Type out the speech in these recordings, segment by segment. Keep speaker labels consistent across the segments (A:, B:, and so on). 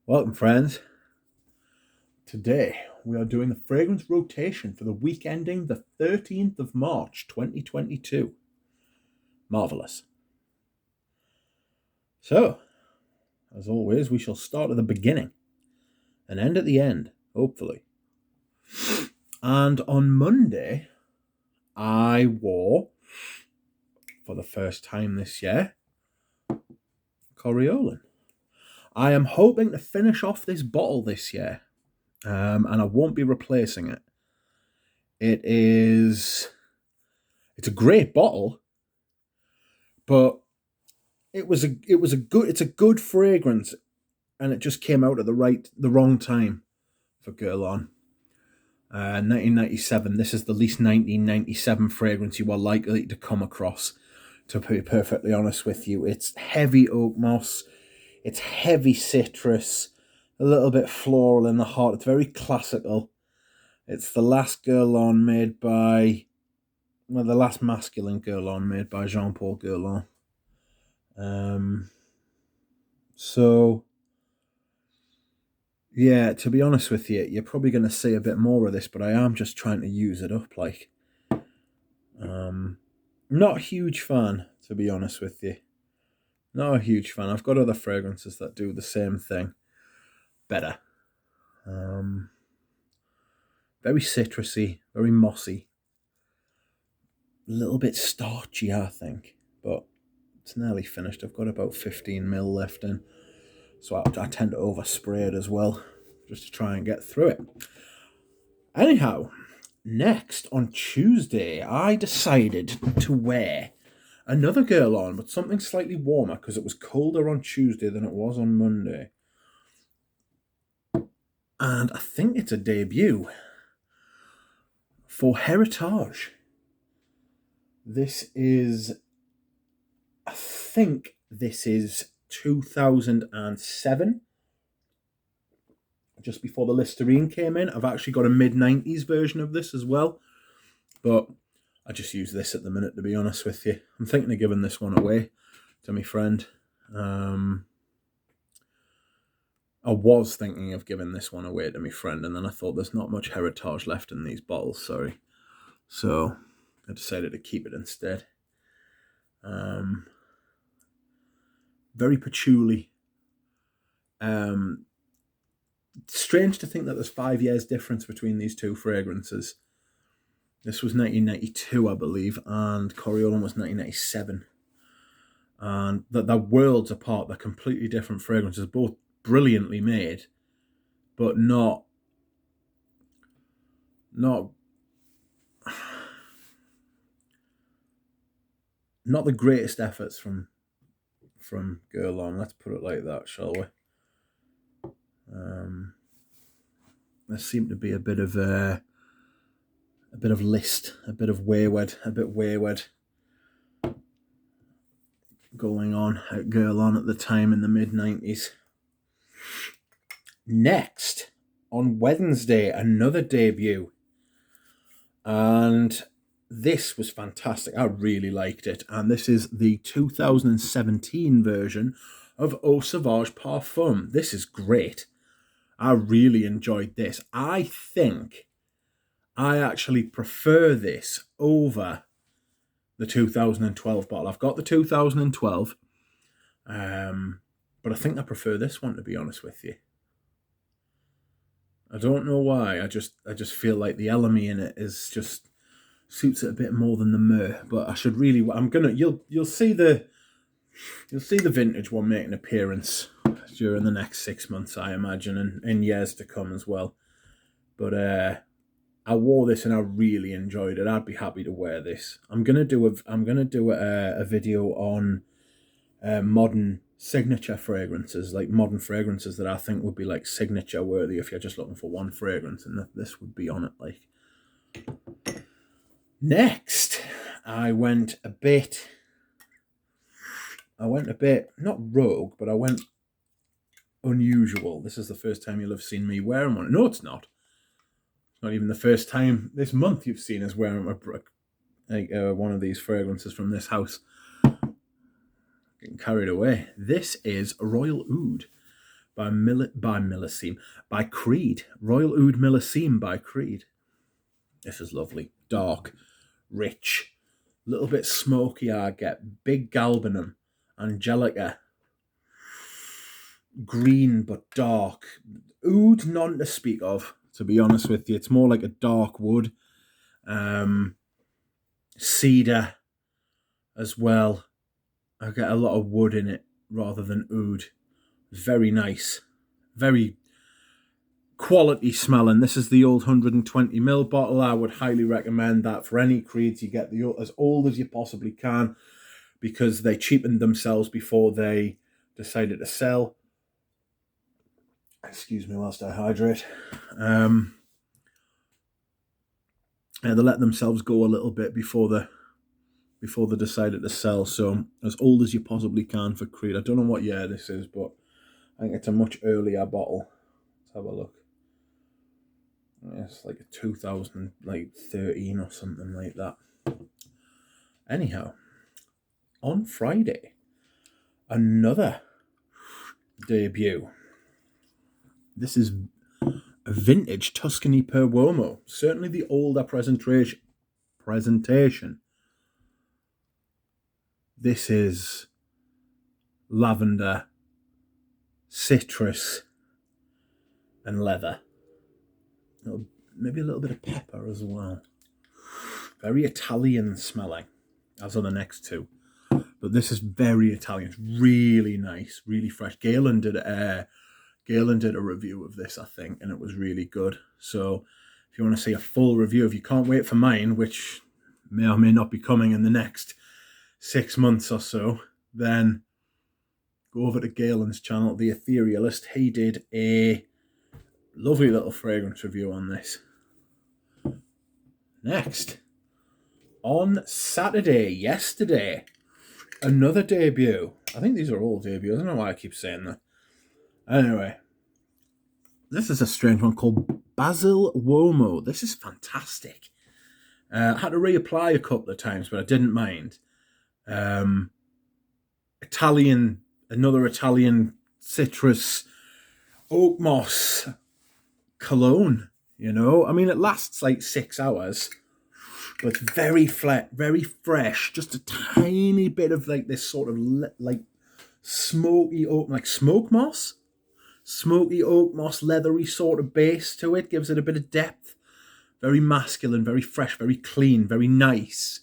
A: Welcome, friends. Today we are doing the fragrance rotation for the week ending the 13th of March 2022. Marvellous. So, as always, we shall start at the beginning and end at the end, hopefully. And on Monday, I wore, for the first time this year, Coriolan. I am hoping to finish off this bottle this year, and I won't be replacing it. It's a great bottle, but it's a good fragrance, and it just came out at the wrong time for Guerlain. 1997. This is the least 1997 fragrance you are likely to come across. To be perfectly honest with you, it's heavy oak moss, it's heavy citrus, a little bit floral in the heart. It's very classical. It's the last Guerlain made by, well, the last masculine Guerlain made by Jean-Paul Guerlain. So, yeah, to be honest with you, you're probably going to see a bit more of this, but I am just trying to use it up. Not a huge fan, to be honest with you. Not a huge fan. I've got other fragrances that do the same thing better. Very citrusy, very mossy. A little bit starchy, I think, but it's nearly finished. I've got about 15ml left in, so I tend to overspray it as well, just to try and get through it. Anyhow, next on Tuesday, I decided to wear another Guerlain, but something slightly warmer, because it was colder on Tuesday than it was on Monday. And I think it's a debut for Heritage. I think this is 2007. Just before the Listerine came in. I've actually got a mid-90s version of this as well, but I just use this at the minute, to be honest with you. I'm thinking of giving this one away to my friend. I was thinking of giving this one away to my friend, and then I thought there's not much Heritage left in these bottles, sorry. So I decided to keep it instead. Very patchouli. Strange to think that there's 5 years difference between these two fragrances. This was 1992, I believe, and Coriolan was 1997. And they're worlds apart. They're completely different fragrances, both brilliantly made, but not the greatest efforts from Guerlain. Let's put it like that, shall we? There seemed to be a bit of list, a bit wayward going on at Guerlain at the time in the mid-90s. Next, on Wednesday, another debut. And this was fantastic. I really liked it. And this is the 2017 version of Eau Sauvage Parfum. This is great. I really enjoyed this. I think I actually prefer this over the 2012 bottle. I've got the 2012, but I think I prefer this one, to be honest with you. I don't know why. I just feel like the Elemi in it is just suits it a bit more than the Myrrh. But I should really. You'll see the vintage one make an appearance during the next 6 months, I imagine, and in years to come as well. But I wore this and I really enjoyed it. I'd be happy to wear this. I'm gonna do a video on modern signature fragrances, like modern fragrances that I think would be like signature worthy if you're just looking for one fragrance, and this would be on it. Like, next, I went a bit not rogue, but I went unusual. This is the first time you'll have seen me wearing one. No, it's not. It's not even the first time this month you've seen us wearing one of these fragrances from this house. Getting carried away. This is Royal Oud by Creed. Royal Oud Millesime by Creed. This is lovely. Dark, rich, little bit smoky. I get big galbanum, angelica, green but dark. Oud, none to speak of, to be honest with you. It's more like a dark wood. Cedar as well. I get a lot of wood in it rather than oud. Very nice. Very quality smelling. This is the old 120ml bottle. I would highly recommend that for any creeds. You get the as old as you possibly can because they cheapened themselves before they decided to sell. Excuse me whilst I hydrate. And they let themselves go a little bit before they decided to sell. So as old as you possibly can for Creed. I don't know what year this is, but I think it's a much earlier bottle. Let's have a look. It's like a 2013 or something like that. Anyhow, on Friday, another debut. This is a vintage Tuscany per Uomo. Certainly the older presentation. This is lavender, citrus, and leather. Maybe a little bit of pepper as well. Very Italian smelling, as are the next two. But this is very Italian. It's really nice, really fresh. Galen did a review of this, I think, and it was really good. So if you want to see a full review, if you can't wait for mine, which may or may not be coming in the next 6 months or so, then go over to Galen's channel, The Etherealist. He did a lovely little fragrance review on this. Next, on Saturday, yesterday, another debut. I think these are all debuts. I don't know why I keep saying that. Anyway, this is a strange one called Basil Womo. This is fantastic. I had to reapply a couple of times, but I didn't mind. Another Italian citrus oak moss cologne, you know. I mean, it lasts like 6 hours, but it's very flat, very fresh. Just a tiny bit of like this sort of like smoky oak, like smoky oak moss, leathery sort of base to it. Gives it a bit of depth. Very masculine, very fresh, very clean, very nice.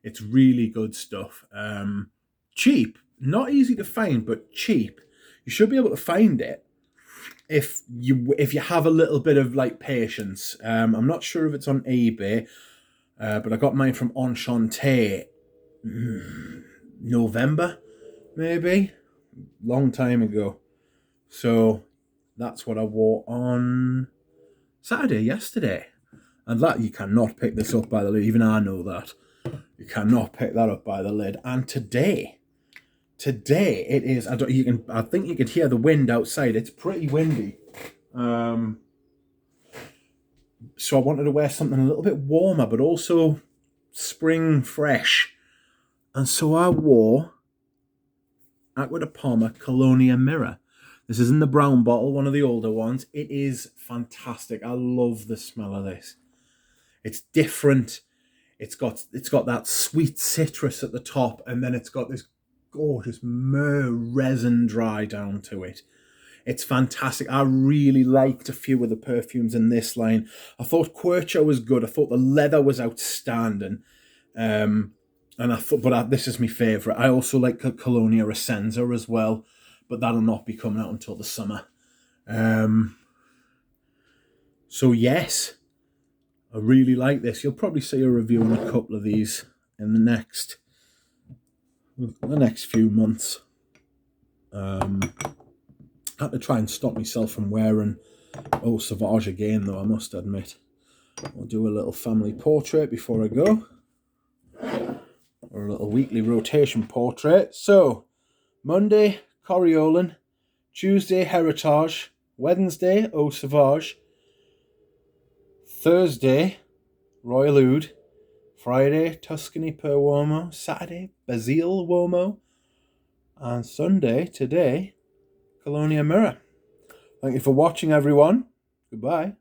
A: It's really good stuff. Cheap, not easy to find, but cheap. You should be able to find it if you have a little bit of like patience. I'm not sure if it's on eBay, but I got mine from Enchante November, maybe, long time ago. So that's what I wore on Saturday, yesterday. And that, you cannot pick this up by the lid. Even I know that. You cannot pick that up by the lid. And today it is. I think you can hear the wind outside. It's pretty windy. So I wanted to wear something a little bit warmer, but also spring fresh. And so I wore Acqua di Parma Colonia Mirror. This is in the brown bottle, one of the older ones. It is fantastic. I love the smell of this. It's different. It's got that sweet citrus at the top, and then it's got this gorgeous myrrh resin dry down to it. It's fantastic. I really liked a few of the perfumes in this line. I thought Quercia was good. I thought the leather was outstanding. And I thought, but this is my favourite. I also like Colonia Essenza as well, but that'll not be coming out until the summer. So yes, I really like this. You'll probably see a review on a couple of these in the next few months. I had to try and stop myself from wearing Eau Sauvage again, though, I must admit. I'll do a little family portrait before I go. Or a little weekly rotation portrait. So, Monday, Coriolan. Tuesday, Heritage. Wednesday, Eau Sauvage. Thursday, Royal Oud. Friday, Tuscany per Uomo. Saturday, Basil Womo. And Sunday, today, Colonia Mirror. Thank you for watching, everyone. Goodbye.